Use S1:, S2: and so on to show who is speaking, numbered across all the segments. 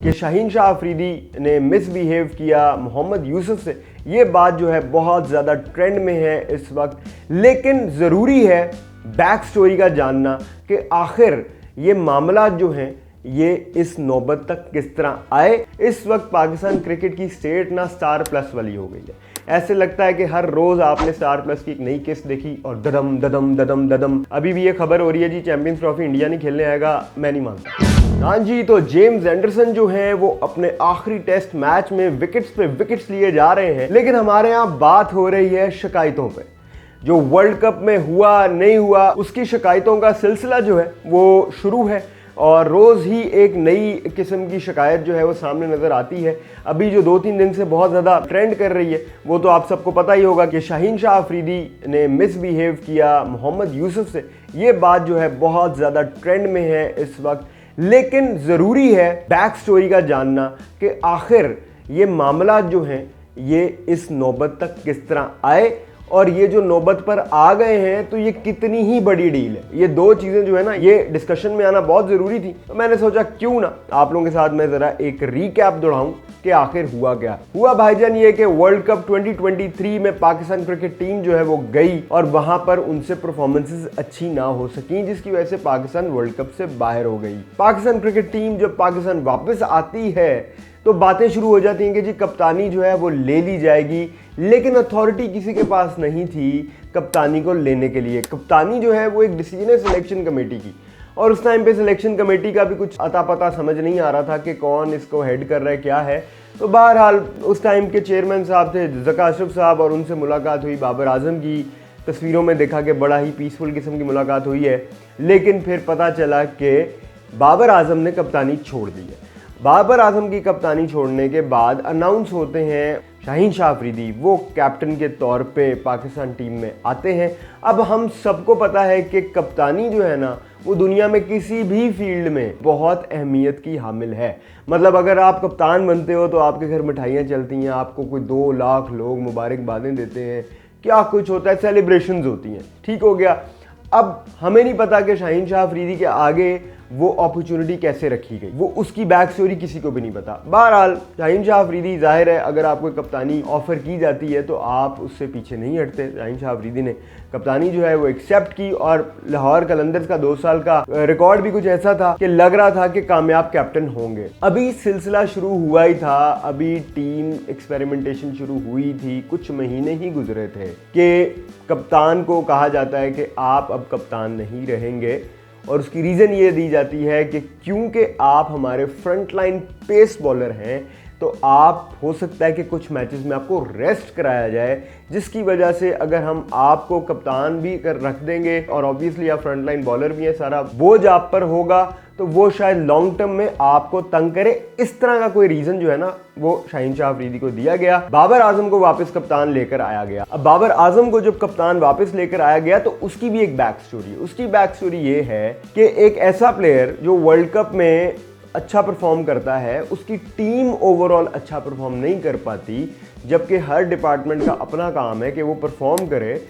S1: कि शाहीन शाह अफरीदी ने मिसबिहेव किया मोहम्मद यूसुफ से, ये बात जो है बहुत ज़्यादा ट्रेंड में है इस वक्त। लेकिन ज़रूरी है बैक स्टोरी का जानना कि आखिर ये मामला जो हैं ये इस नौबत तक किस तरह आए। इस वक्त पाकिस्तान क्रिकेट की स्टेट ना स्टार प्लस वाली हो गई है। ऐसे लगता है कि हर रोज आपने स्टार प्लस की एक नई किस्त देखी और ददम ददम ददम ददम। अभी भी ये खबर हो रही है जी चैंपियंस ट्रॉफी इंडिया नहीं खेलने आएगा, मैं नहीं मानता। हाँ जी, तो जेम्स एंडरसन जो हैं वो अपने आखिरी टेस्ट मैच में विकेट्स पे विकेट्स लिए जा रहे हैं। लेकिन हमारे यहाँ बात हो रही है शिकायतों पे। जो वर्ल्ड कप में हुआ नहीं हुआ उसकी शिकायतों का सिलसिला जो है वो शुरू है और रोज़ ही एक नई किस्म की शिकायत जो है वो सामने नज़र आती है। अभी जो 2-3 दिन से बहुत ज़्यादा ट्रेंड कर रही है वो तो आप सबको पता ही होगा कि शाहीन शाह अफरीदी ने मिसबिहेव किया मोहम्मद यूसुफ से। ये बात जो है बहुत ज़्यादा ट्रेंड में है इस वक्त। लेकिन ज़रूरी है बैक स्टोरी का जानना कि आखिर ये मामला जो हैं ये इस नौबत तक किस तरह आए और ये जो नौबत पर आ गए हैं तो ये कितनी ही बड़ी डील है। ये दो चीज़ें जो है ना ये डिस्कशन में आना बहुत ज़रूरी थी। तो मैंने सोचा क्यों ना आप लोगों के साथ मैं ज़रा एक रीकैप दोहराऊं कि आखिर हुआ क्या। हुआ भाईजान ये कि वर्ल्ड कप 2023 में पाकिस्तान क्रिकेट टीम जो है वो गई और वहां पर उनसे परफॉर्मेंसेस अच्छी ना हो सकी, जिसकी वजह से पाकिस्तान वर्ल्ड कप से बाहर हो गई। पाकिस्तान क्रिकेट टीम जब पाकिस्तान वापस आती है तो बातें शुरू हो जाती हैं कि जी कप्तानी जो है वो ले ली जाएगी। लेकिन अथॉरिटी किसी के पास नहीं थी कप्तानी को लेने के लिए। कप्तानी जो है वो एक डिसीजन है सिलेक्शन कमेटी की और उस टाइम पे सिलेक्शन कमेटी का भी कुछ अता पता समझ नहीं आ रहा था कि कौन इसको हेड कर रहा है क्या है। तो बहरहाल उस टाइम के चेयरमैन साहब थे ज़का अशरफ साहब और उनसे मुलाकात हुई। बाबर आजम की तस्वीरों में देखा कि बड़ा ही पीसफुल किस्म की मुलाकात हुई है। लेकिन फिर पता चला कि बाबर आजम ने कप्तानी छोड़ दी है। बाबर आजम की कप्तानी छोड़ने के बाद अनाउंस होते हैं शाहीन शाह अफरीदी वो कैप्टन के तौर पे पाकिस्तान टीम में आते हैं। अब हम सबको पता है कि कप्तानी जो है ना वो दुनिया में किसी भी फील्ड में बहुत अहमियत की हामिल है। मतलब अगर आप कप्तान बनते हो तो आपके घर मिठाइयाँ चलती हैं, आपको कोई 2 लाख लोग मुबारकबादें देते हैं, क्या कुछ होता है, सेलिब्रेशंस होती हैं। ठीक हो गया। अब हमें नहीं पता कि शाहीन शाह अफरीदी के आगे वो अपॉर्चुनिटी कैसे रखी गई, वो उसकी बैक स्टोरी किसी को भी नहीं पता। बहरहाल शाहीन शाह अफरीदी जाहिर है अगर आपको कप्तानी ऑफर की जाती है तो आप उससे पीछे नहीं हटते। शाहीन शाह अफरीदी ने कप्तानी जो है वो एक्सेप्ट की और लाहौर कलंदर्स का 2 साल का रिकॉर्ड भी कुछ ऐसा था कि लग रहा था कि कामयाब कैप्टन होंगे। अभी सिलसिला शुरू हुआ ही था, अभी टीम एक्सपेरिमेंटेशन शुरू हुई थी, कुछ महीने ही गुजरे थे कि कप्तान को कहा जाता है कि आप अब कप्तान नहीं रहेंगे और उसकी रीज़न ये दी जाती है कि क्योंकि आप हमारे फ्रंट लाइन पेस बॉलर हैं तो आप हो सकता है कि कुछ मैचेस में आपको रेस्ट कराया जाए, जिसकी वजह से अगर हम आपको कप्तान भी कर रख देंगे और ऑब्वियसली आप फ्रंट लाइन बॉलर भी हैं, सारा बोझ आप पर होगा तो वो शायद लॉन्ग टर्म में आपको तंग करे। इस तरह का कोई रीज़न जो है ना वो शाहीन शाह अफरीदी को दिया गया। बाबर आजम को वापस कप्तान लेकर आया गया। अब बाबर आजम को जब कप्तान वापस लेकर आया गया तो उसकी भी एक बैक स्टोरी है। उसकी बैक स्टोरी ये है कि एक ऐसा प्लेयर जो वर्ल्ड कप में अच्छा परफॉर्म करता है उसकी टीम ओवरऑल अच्छा परफॉर्म नहीं कर पाती, जबकि हर डिपार्टमेंट का अपना काम है कि वो परफॉर्म करे।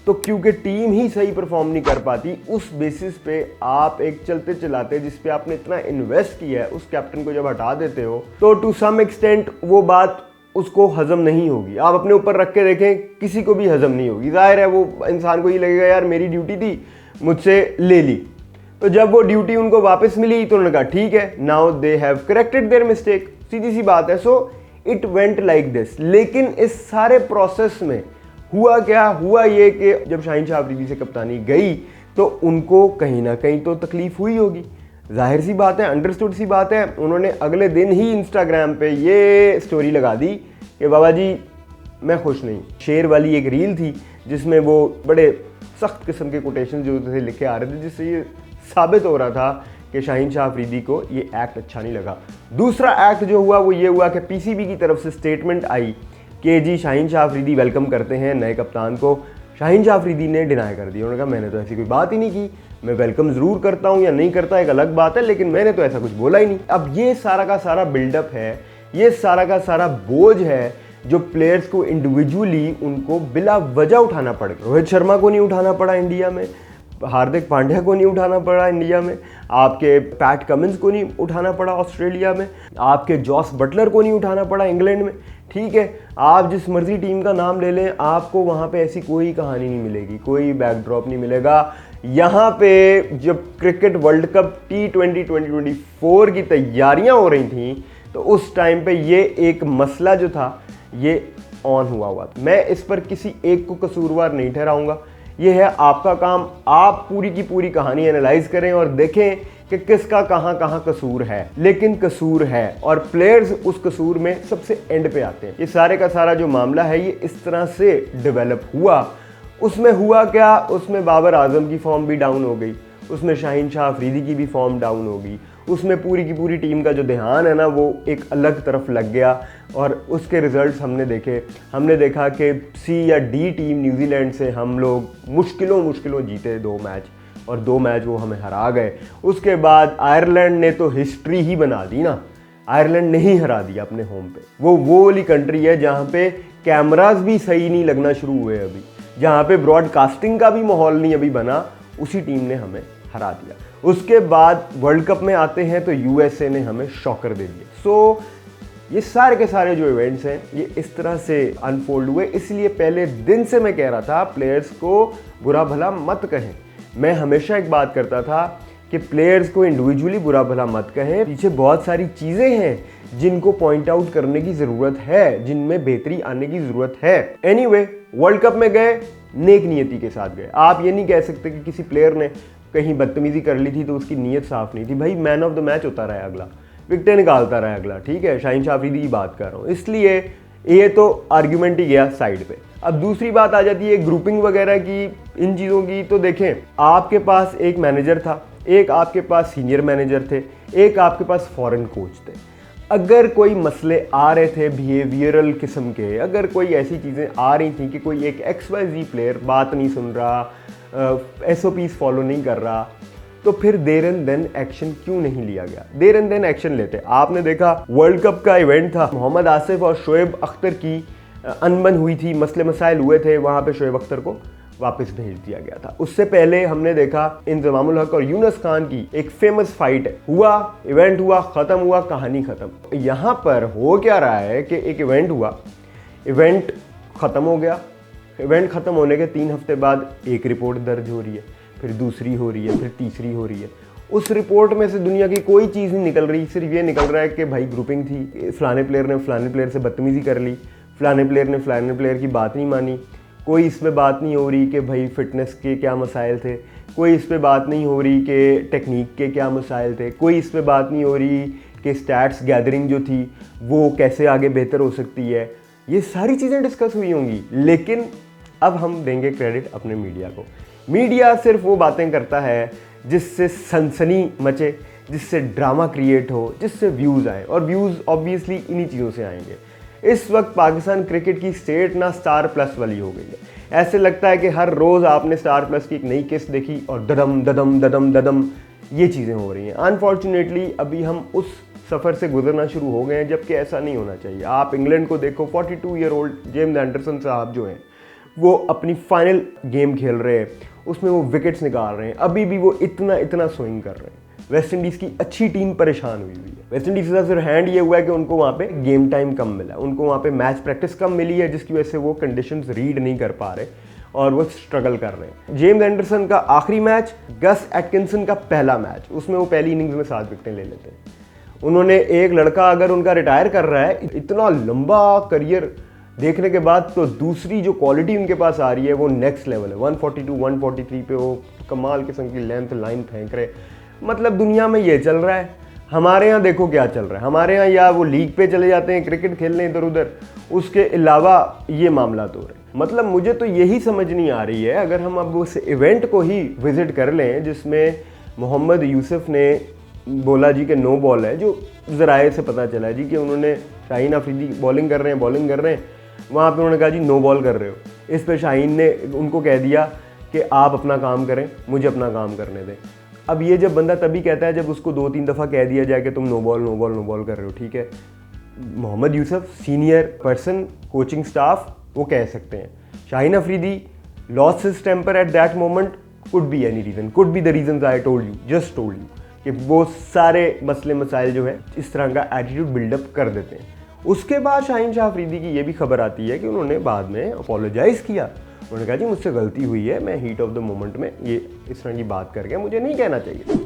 S1: तो क्योंकि टीम ही सही परफॉर्म नहीं कर पाती उस बेसिस पे आप एक चलते चलाते जिस पे आपने इतना इन्वेस्ट किया है उस कैप्टन को जब हटा देते हो तो टू सम एक्सटेंट वो बात उसको हजम नहीं होगी। आप अपने ऊपर रख के देखें किसी को भी हजम नहीं होगी। जाहिर है वो इंसान को ये लगेगा यार मेरी ड्यूटी थी मुझसे ले ली। तो जब वो ड्यूटी उनको वापस मिली तो उन्होंने कहा ठीक है, now they have corrected their mistake. सीधी सी बात है। So it went like this. लेकिन इस सारे प्रोसेस में हुआ क्या, हुआ ये कि जब शाहीन शाह अफरीदी से कप्तानी गई तो उनको कहीं ना कहीं तो तकलीफ हुई होगी। जाहिर सी बात है, अंडरस्टूड सी बात है। उन्होंने अगले दिन ही इंस्टाग्राम पे ये स्टोरी लगा दी कि बाबा जी मैं खुश नहीं। शेर वाली एक रील थी जिसमें वो बड़े सख्त किस्म के कोटेशन जो थे लिखे आ रहे थे, जिससे ये साबित हो रहा था कि शाहीन शाह अफरीदी को ये एक्ट अच्छा नहीं लगा। दूसरा एक्ट जो हुआ वो ये हुआ कि पीसीबी की तरफ से स्टेटमेंट आई कि जी शाहीन शाह अफरीदी वेलकम करते हैं नए कप्तान को। शाहीन शाह अफरीदी ने डिनाई कर दिया। उन्होंने कहा मैंने तो ऐसी कोई बात ही नहीं की, मैं वेलकम ज़रूर करता हूँ या नहीं करता एक अलग बात है, लेकिन मैंने तो ऐसा कुछ बोला ही नहीं। अब ये सारा का सारा बिल्डअप है, ये सारा का सारा बोझ है जो प्लेयर्स को इंडिविजुअली उनको बिला वजह उठाना पड़ गया। रोहित शर्मा को नहीं उठाना पड़ा इंडिया में, हार्दिक पांड्या को नहीं उठाना पड़ा इंडिया में, आपके पैट कमिंस को नहीं उठाना पड़ा ऑस्ट्रेलिया में, आपके जॉस बटलर को नहीं उठाना पड़ा इंग्लैंड में। ठीक है, आप जिस मर्जी टीम का नाम ले लें, आपको वहाँ पे ऐसी कोई कहानी नहीं मिलेगी, कोई बैकड्रॉप नहीं मिलेगा। यहाँ पे जब क्रिकेट वर्ल्ड कप T20 2024 की तैयारियाँ हो रही थी, तो उस टाइम पे ये एक मसला जो था ये ऑन हुआ था। मैं इस पर किसी एक को कसूरवार नहीं ठहराऊंगा, ये है आपका काम, आप पूरी की पूरी कहानी एनालाइज करें और देखें कि किसका कहाँ कहाँ कसूर है। लेकिन कसूर है और प्लेयर्स उस कसूर में सबसे एंड पे आते हैं। ये सारे का सारा जो मामला है ये इस तरह से डेवलप हुआ। उसमें हुआ क्या, उसमें बाबर आजम की फॉर्म भी डाउन हो गई, उसमें शाहीन शाह अफरीदी की भी फॉर्म डाउन हो गई, उसमें पूरी की पूरी टीम का जो ध्यान है ना वो एक अलग तरफ लग गया और उसके रिजल्ट्स हमने देखा कि C या D टीम न्यूजीलैंड से हम लोग मुश्किलों जीते 2 मैच और 2 मैच वो हमें हरा गए। उसके बाद आयरलैंड ने तो हिस्ट्री ही बना दी ना, आयरलैंड ने ही हरा दिया अपने होम पे। वो वाली कंट्री है जहाँ पे कैमराज भी सही नहीं लगना शुरू हुए अभी, जहाँ पे ब्रॉडकास्टिंग का भी माहौल नहीं अभी बना, उसी टीम ने हमें हरा दिया। उसके बाद वर्ल्ड कप में आते हैं तो USA ने हमें शॉकर दे दिया। सो ये सारे के सारे जो इवेंट्स हैं ये इस तरह से अनफोल्ड हुए। इसलिए पहले दिन से मैं कह रहा था प्लेयर्स को बुरा भला मत कहें। मैं हमेशा एक बात करता था कि प्लेयर्स को इंडिविजुअली बुरा भला मत कहें, पीछे बहुत सारी चीज़ें हैं जिनको पॉइंट आउट करने की ज़रूरत है, जिनमें बेहतरी आने की ज़रूरत है। एनीवे, वर्ल्ड कप में गए नेक नियति के साथ गए। आप ये नहीं कह सकते कि किसी प्लेयर ने कहीं बदतमीजी कर ली थी तो उसकी नीयत साफ नहीं थी। भाई मैन ऑफ द मैच होता रहा है अगला, विकेटें निकालता रहा है अगला, ठीक है, शाहीन शाह अफरीदी की बात कर रहा हूँ। इसलिए ये तो आर्ग्यूमेंट ही गया साइड पे। अब दूसरी बात आ जाती है ग्रुपिंग वगैरह की, इन चीज़ों की। तो देखें, आपके पास एक मैनेजर था, एक आपके पास सीनियर मैनेजर थे, एक आपके पास फॉरेन कोच थे। अगर कोई मसले आ रहे थे बिहेवियरल किस्म के, अगर कोई ऐसी चीज़ें आ रही थी कि कोई एक XYZ प्लेयर बात नहीं सुन रहा, SOPs फॉलो नहीं कर रहा, तो फिर देयर एंड देन एक्शन क्यों नहीं लिया गया? देयर एंड देन एक्शन लेते। आपने देखा वर्ल्ड कप का इवेंट था, मोहम्मद आसिफ और शोएब अख्तर की अनबन हुई थी, मसले मसाइल हुए थे, वहाँ पे शोएब अख्तर को वापस भेज दिया गया था। उससे पहले हमने देखा इंजमामुल हक और यूनुस खान की एक फेमस फाइट हुआ, इवेंट हुआ, ख़त्म हुआ, कहानी ख़त्म। यहाँ पर हो क्या रहा है कि एक इवेंट हुआ, इवेंट ख़त्म हो गया, इवेंट ख़त्म होने के 3 हफ्ते बाद एक रिपोर्ट दर्ज हो रही है, फिर दूसरी हो रही है, फिर तीसरी हो रही है। उस रिपोर्ट में से दुनिया की कोई चीज़ नहीं निकल रही, सिर्फ ये निकल रहा है कि भाई ग्रुपिंग थी, फलाने प्लेयर ने फलाने प्लेयर से बदतमीज़ी कर ली, फलाने प्लेयर ने फलाने प्लेयर की बात नहीं मानी। कोई इस पे बात नहीं हो रही कि भाई फिटनेस के क्या मसाइल थे, कोई इस पे बात नहीं हो रही कि टेक्निक के क्या मसाइल थे, कोई इस पे बात नहीं हो रही कि स्टैट्स गैदरिंग जो थी वो कैसे आगे बेहतर हो सकती है। ये सारी चीज़ें डिस्कस हुई होंगी, लेकिन अब हम देंगे क्रेडिट अपने मीडिया को। मीडिया सिर्फ वो बातें करता है जिससे सनसनी मचे, जिससे ड्रामा क्रिएट हो, जिससे व्यूज़ आए, और व्यूज़ ऑब्वियसली इन्हीं चीज़ों से आएंगे। इस वक्त पाकिस्तान क्रिकेट की स्टेट ना स्टार प्लस वाली हो गई है। ऐसे लगता है कि हर रोज़ आपने स्टार प्लस की एक नई किस्त देखी और ददम ददम ददम ददम ये चीज़ें हो रही हैं। अनफॉर्चुनेटली अभी हम उस सफ़र से गुजरना शुरू हो गए हैं, जबकि ऐसा नहीं होना चाहिए। आप इंग्लैंड को देखो, 42 ईयर ओल्ड जेम्स एंडरसन साहब जो हैं वो अपनी फाइनल गेम खेल रहे हैं, उसमें वो विकेट्स निकाल रहे हैं, अभी भी वो इतना स्विंग कर रहे हैं। वेस्ट इंडीज़ की अच्छी टीम परेशान हुई है। वेस्ट इंडीज़ का सिर्फ हैंड ये हुआ है कि उनको वहाँ पे गेम टाइम कम मिला, उनको वहाँ पे मैच प्रैक्टिस कम मिली है, जिसकी वजह से वो कंडीशंस रीड नहीं कर पा रहे और वो स्ट्रगल कर रहे हैं। जेम्स एंडरसन का आखिरी मैच, गस एटकिंसन का पहला मैच, उसमें वो पहली इनिंग्स में 7 विकेटें ले लेते हैं। उन्होंने, एक लड़का अगर उनका रिटायर कर रहा है, इतना लंबा करियर देखने के बाद, तो दूसरी जो क्वालिटी उनके पास आ रही है वो नेक्स्ट लेवल है। 142, 143 पे वो कमाल किस्म की लेंथ लाइन फेंक रहे। मतलब दुनिया में ये चल रहा है। हमारे यहाँ देखो क्या चल रहा है, हमारे यहाँ या वो लीग पे चले जाते हैं क्रिकेट खेलने इधर उधर, उसके अलावा ये मामला तो हो रहे हैं। मतलब मुझे तो यही समझ नहीं आ रही है, अगर हम अब उस इवेंट को ही विजिट कर लें जिसमें मोहम्मद यूसुफ ने बोला जी कि नो बॉल है, जो ज़राए से पता चला है जी कि उन्होंने, शाहीन अफरीदी बॉलिंग कर रहे हैं, वहाँ पे उन्होंने कहा जी नो बॉल कर रहे हो। इस पे शाहीन ने उनको कह दिया कि आप अपना काम करें, मुझे अपना काम करने दें। अब ये जब बंदा तभी कहता है जब उसको 2-3 दफ़ा कह दिया जाए कि तुम नो बॉल कर रहे हो, ठीक है। Mohammad Yousuf senior person, coaching staff, वो कह सकते हैं। Shaheen Afridi lost his temper at that moment, could be any reason, could be the reason I told you, just told you, कि वो सारे मसले मसाइल जो है इस तरह का एटीट्यूड बिल्डअप कर देते हैं। उसके बाद शाहीन शाह अफरीदी की ये भी खबर आती है कि उन्होंने बाद में अपोलोजाइज़ किया। उन्होंने कहा जी मुझसे गलती हुई है, मैं हीट ऑफ द मोमेंट में ये इस तरह की बात कर गया, मुझे नहीं कहना चाहिए।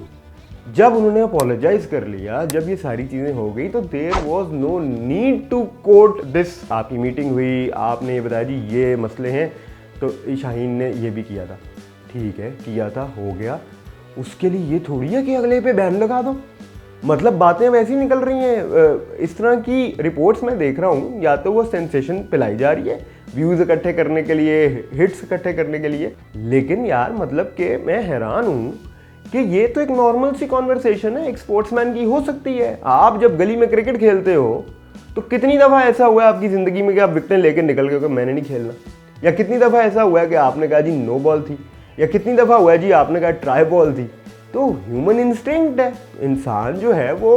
S1: जब उन्होंने अपोलोजाइज कर लिया, जब ये सारी चीज़ें हो गई, तो there was no need to quote this. आपकी मीटिंग हुई, आपने ये बताया जी ये मसले हैं, तो शाहीन ने ये भी किया था, ठीक है किया था, हो गया। उसके लिए ये थोड़ी है कि अगले पे बैन लगा दो। मतलब बातें वैसी निकल रही हैं। इस तरह की रिपोर्ट्स मैं देख रहा हूँ, या तो वो सेंसेशन पिलाई जा रही है व्यूज़ इकट्ठे करने के लिए, हिट्स इकट्ठे करने के लिए, लेकिन यार मतलब कि मैं हैरान हूँ कि ये तो एक नॉर्मल सी कॉन्वर्सेशन है, एक स्पोर्ट्समैन की हो सकती है। आप जब गली में क्रिकेट खेलते हो तो कितनी दफ़ा ऐसा हुआ है आपकी ज़िंदगी में कि आप विकेटें लेकर निकल गए कि मैंने नहीं खेलना, या कितनी दफ़ा ऐसा हुआ है कि आपने कहा जी नो बॉल थी, या कितनी दफ़ा हुआ है जी आपने कहा ट्राई बॉल थी। तो ह्यूमन इंस्टिंक्ट है, इंसान जो है वो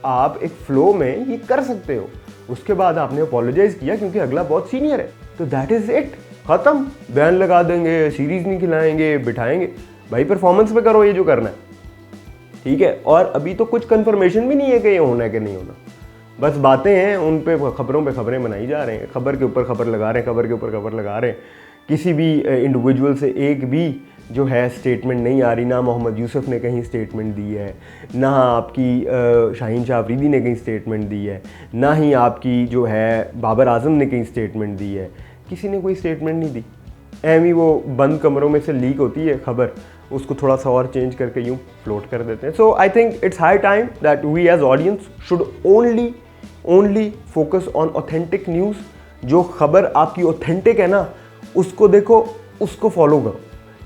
S1: आप एक फ्लो में ये कर सकते हो। उसके बाद आपने अपोलोजाइज किया क्योंकि अगला बहुत सीनियर है, तो दैट इज़ इट, ख़त्म। बैन लगा देंगे, सीरीज़ नहीं खिलाएंगे, बिठाएंगे, भाई परफॉर्मेंस पे करो ये जो करना है, ठीक है। और अभी तो कुछ कंफर्मेशन भी नहीं है कि ये होना है कि नहीं होना, बस बातें हैं, उन पे खबरें बनाई जा रहे हैं, खबर के ऊपर खबर लगा रहे हैं, खबर के ऊपर खबर लगा रहे हैं। किसी भी इंडिविजुअल से एक भी जो है स्टेटमेंट नहीं आ रही, ना मोहम्मद यूसुफ ने कहीं स्टेटमेंट दी है, ना आपकी शाहीन शाह अफरीदी ने कहीं स्टेटमेंट दी है, ना ही आपकी जो है बाबर आजम ने कहीं स्टेटमेंट दी है, किसी ने कोई स्टेटमेंट नहीं दी। एम ही वो बंद कमरों में से लीक होती है खबर, उसको थोड़ा सा और चेंज करके यूँ फ्लोट कर देते हैं। So I think it's high time that we as audience should only focus on authentic news. जो खबर आपकी ऑथेंटिक है ना, उसको देखो, उसको फॉलो करो।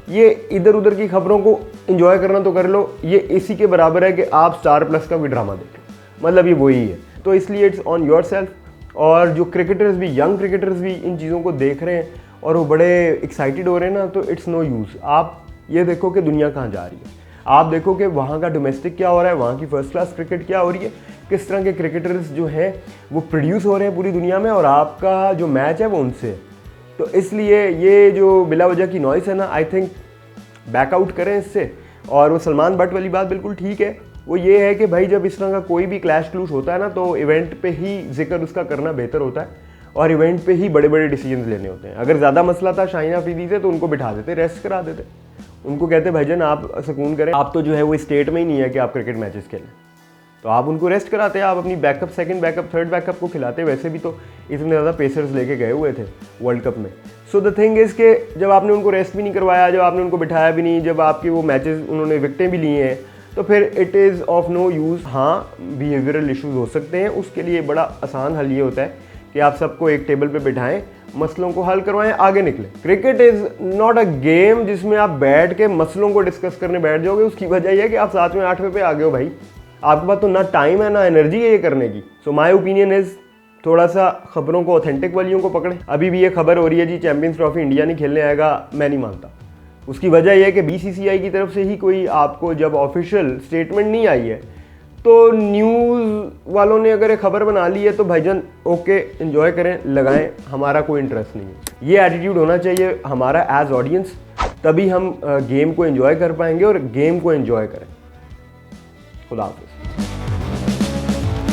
S1: ये इधर उधर की खबरों को एंजॉय करना तो कर लो, ये इसी के बराबर है कि आप स्टार प्लस का कोई ड्रामा देख लो, मतलब ये वही है। तो इसलिए इट्स ऑन योर सेल्फ। और जो क्रिकेटर्स भी, यंग क्रिकेटर्स भी इन चीज़ों को देख रहे हैं और वो बड़े एक्साइटेड हो रहे हैं ना, तो इट्स नो यूज़। आप ये देखो कि दुनिया कहाँ जा रही है, आप देखो कि वहाँ का डोमेस्टिक क्या हो रहा है, वहाँ की फर्स्ट क्लास क्रिकेट क्या हो रही है, किस तरह के क्रिकेटर्स जो हैं वो प्रोड्यूस हो रहे हैं पूरी दुनिया में, और आपका जो मैच है वो उनसे। तो इसलिए ये जो बिला वजह की नॉइस है ना, आई थिंक बैकआउट करें इससे। और वो सलमान बट वाली बात बिल्कुल ठीक है, वो ये है कि भाई जब इस तरह का कोई भी क्लैश क्लूश होता है ना, तो इवेंट पे ही जिक्र उसका करना बेहतर होता है, और इवेंट पे ही बड़े बड़े डिसीजंस लेने होते हैं। अगर ज़्यादा मसला था शाहीन अफरीदी से, तो उनको बिठा देते, रेस्ट करा देते, उनको कहते भाईजान आप सुकून करें, आप तो जो है वो स्टेट में ही नहीं है कि आप क्रिकेट मैचेस खेलें, तो आप उनको रेस्ट कराते हैं, आप अपनी backup, second backup, third backup को खिलाते। वैसे भी तो इतने ज़्यादा पेसर्स लेके गए हुए थे वर्ल्ड कप में। सो द थिंग इज़ के जब आपने उनको रेस्ट भी नहीं करवाया, जब आपने उनको बिठाया भी नहीं, जब आपके वो मैचेस उन्होंने विकटें भी लिए हैं, तो फिर it is of no use. हाँ, बिहेवियरल इशूज़ हो सकते हैं, उसके लिए बड़ा आसान हल ये होता है कि आप सबको एक टेबल पे बिठाएं, मसलों को हल करवाएं, आगे निकलें। Cricket is not a game जिसमें आप बैठ के मसलों को डिस्कस करने बैठ जाओगे। उसकी वजह यह है कि आप 7वें 8वें पे आ गए हो भाई, आपके पास तो ना टाइम है ना एनर्जी है ये करने की। सो माय ओपिनियन इज़ थोड़ा सा खबरों को, ऑथेंटिक वालियों को पकड़ें। अभी भी ये खबर हो रही है जी चैंपियंस ट्रॉफी इंडिया नहीं खेलने आएगा, मैं नहीं मानता। उसकी वजह यह है कि BCCI की तरफ से ही कोई आपको जब ऑफिशियल स्टेटमेंट नहीं आई है, तो न्यूज़ वालों ने अगर ये खबर बना ली है तो भाईजान ओके, एंजॉय करें, लगाएं, हमारा कोई इंटरेस्ट नहीं है। ये एटीट्यूड होना चाहिए हमारा एज ऑडियंस, तभी हम गेम को एंजॉय कर पाएंगे और गेम को एंजॉय करें। खुदा हाफिज़।